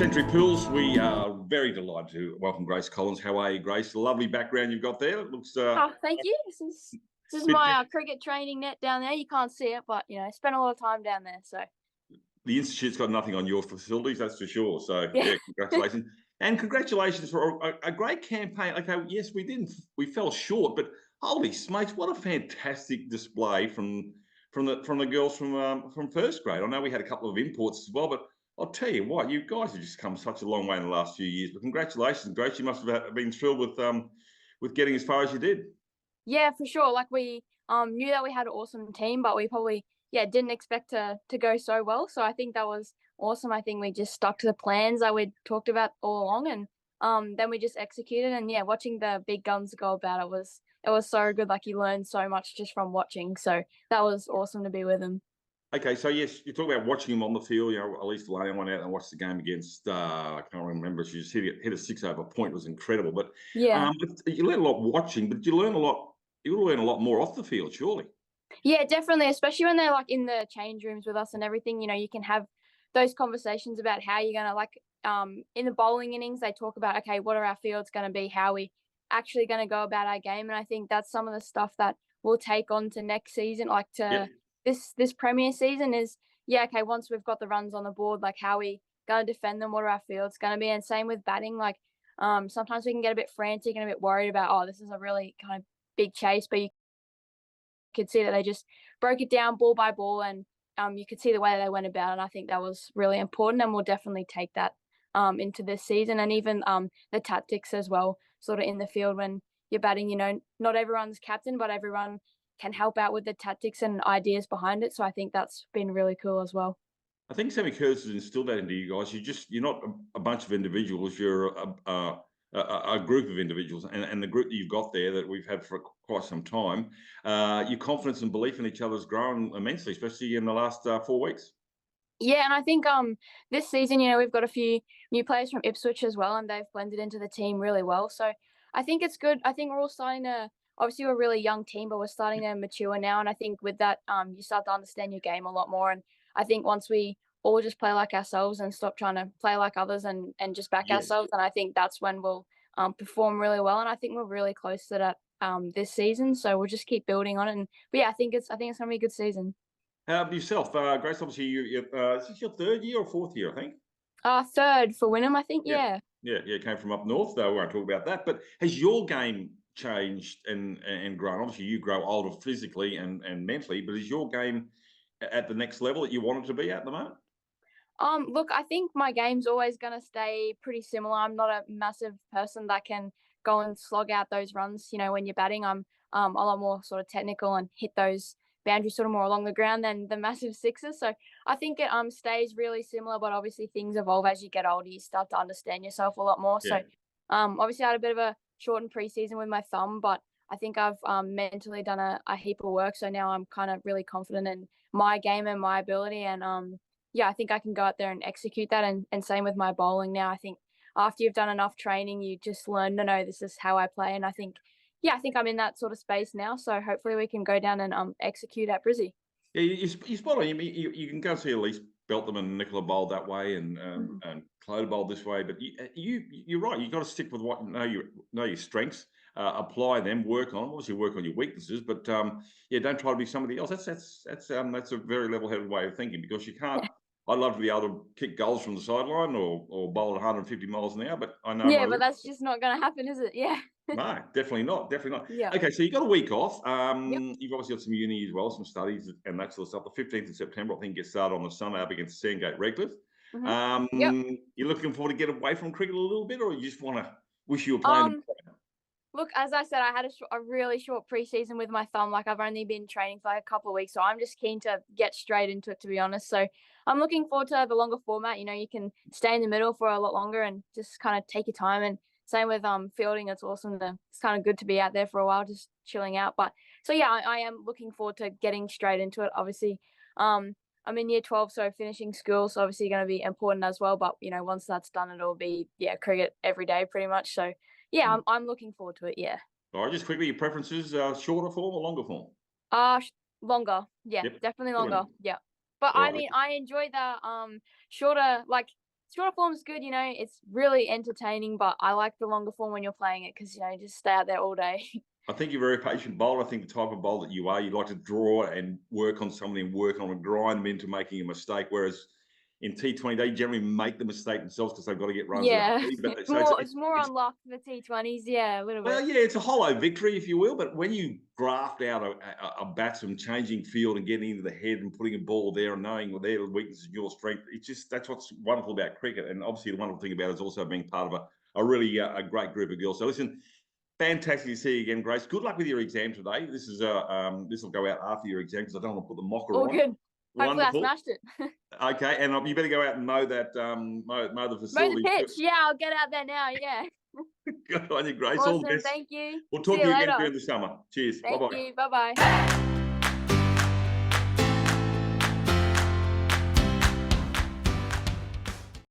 Century Pools, we are very delighted to welcome Grace Collins. How are you, Grace? The lovely background you've got there. It looks Oh, thank you. This is bit, my cricket training net down there. You can't see it, but spent a lot of time down there. So the Institute's got nothing on your facilities, that's for sure. So yeah, congratulations. And congratulations for a great campaign. Okay, yes, we fell short, but holy smokes, what a fantastic display from the girls from first grade. I know we had a couple of imports as well, but I'll tell you what, you guys have just come such a long way in the last few years. But congratulations, Grace. You must have been thrilled with getting as far as you did. yeah, for sure. Like we knew that we had an awesome team, but we probably didn't expect to go so well. So I think that was awesome. I think we just stuck to the plans that we talked about all along, and then we just executed. And yeah, watching the big guns go about it was so good. Like you learned so much just from watching. So that was awesome to be with them. Okay, so yes, you talk about watching him on the field. At least Lane went out and watched the game against. I can't remember. She just hit a 6 over point. It was incredible. But Yeah. you learn a lot watching, but you learn a lot. You learn a lot more off the field, surely. Yeah, definitely, especially when they're, like, in the change rooms with us and everything, you can have those conversations about how you're gonna, like, in the bowling innings, they talk about, "Okay, what are our fields gonna be? How are we actually gonna go about our game?" And I think that's some of the stuff that we'll take on to next season, like, Yep. to this premier season is, yeah, okay, once we've got the runs on the board, like, how are we gonna defend them? What are our fields gonna be? And same with batting, like, sometimes we can get a bit frantic and a bit worried about, "Oh, this is a really kind of big chase," but you could see that they just broke it down ball by ball, and you could see the way they went about it. And I think that was really important, and we'll definitely take that into this season, and even the tactics as well, sort of in the field when you're batting. Not everyone's captain, but everyone can help out with the tactics and ideas behind it. So I think that's been really cool as well. I think Sammy Curtis has instilled that into you guys. You're not a bunch of individuals. You're a group of individuals, and the group that you've got there that we've had for quite some time. Your confidence and belief in each other has grown immensely, especially in the last 4 weeks. Yeah, and I think this season, we've got a few new players from Ipswich as well, and they've blended into the team really well. So I think it's good. I think we're all starting to, obviously we're a really young team, but we're starting to mature now. And I think with that, you start to understand your game a lot more. And I think once we all just play like ourselves and stop trying to play like others and just back Yes. ourselves, and I think that's when we'll perform really well. And I think we're really close to that this season. So we'll just keep building on it. But yeah, I think it's gonna be a good season. How about yourself, Grace? Obviously, is this your third year or fourth year? I think. Third for Wynnum, I think. Yeah, Yeah. yeah. Came from up north, though. We won't talk about that. But has your game changed and grown? Obviously, you grow older physically and mentally, but is your game at the next level that you want it to be at the moment? Look, I think my game's always gonna stay pretty similar. I'm not a massive person that can go and slog out those runs. When you're batting, I'm a lot more sort of technical and hit those boundaries sort of more along the ground than the massive sixes. So I think it stays really similar, but obviously things evolve as you get older. You start to understand yourself a lot more. Yeah. So obviously I had a bit of a shortened preseason with my thumb, but I think I've mentally done a heap of work. So now I'm kind of really confident in my game and my ability, and yeah, I think I can go out there and execute that. And same with my bowling now. I think after you've done enough training, you just learn to know this is how I play. And I think, yeah, I think I'm in that sort of space now. So hopefully we can go down and execute at Brizzy. Yeah, you spot on. You can go see Elise Beltham and Nicola Bowl that way, and Mhm. Clodagh Bowl this way. But you're right. You've got to stick with what know your strengths, apply them, work on. Obviously, work on your weaknesses, but yeah, don't try to be somebody else. That's a very level-headed way of thinking, because you can't. I'd love to be able to kick goals from the sideline or bowl at 150 miles an hour, but I know my Yeah, but limits. that's just not going to happen, is it? Yeah. No, definitely not. Definitely not. Yeah. Okay, so you got a week off. Yep. You've obviously got some uni as well, some studies and that sort of stuff. The 15th of September, I think, gets started on the summer up against Sandgate Redcliffe. Hmm. Yep. You're looking forward to get away from cricket a little bit, or you just want to wish you were playing? Um, Look, as I said, I had a really short preseason with my thumb. Like I've only been training for like a couple of weeks, so I'm just keen to get straight into it, to be honest. So I'm looking forward to the longer format. You can stay in the middle for a lot longer and just kind of take your time. And same with fielding. It's awesome. It's kind of good to be out there for a while, just chilling out. But so yeah, I am looking forward to getting straight into it. Obviously, I'm in year 12, so finishing school is obviously going to be important as well. But once that's done, it'll be cricket every day pretty much. So yeah, I'm looking forward to it. Yeah. All right, just quickly, your preferences: shorter form or longer form? Longer. Yeah, Yep. definitely Good on longer. you. Yeah. But All I right. mean, I enjoy the shorter, like shorter form's good, you know, it's really entertaining, but I like the longer form when you're playing it because, you know, you just stay out there all day. I think you're a very patient bowler. I think the type of bowler that you are, you like to draw and work on somebody and work on and grind them into making a mistake. Whereas in T20, they generally make the mistake themselves because they've got to get runs Yeah. early. But so It's more it's on luck for the T20s, yeah, a little well, bit. yeah, it's a hollow victory, if you will. But when you graft out a batsman changing field and getting into the head and putting a ball there and knowing what their weakness and your strength, it's just that's what's wonderful about cricket. And obviously, the wonderful thing about it is also being part of a really a great group of girls. So listen, fantastic to see you again, Grace. Good luck with your exam today. This will go out after your exam because I don't want to put the mocker All on. good. Hopefully I Wonderful. smashed it. Okay, and you better go out and mow that mow the Mow the facility. pitch. Yeah, I'll get out there now, yeah. Good on you, Grace. All the Awesome, best. thank you. We'll See talk to you you again later. during the summer. Cheers. Thank Bye bye. you, bye-bye.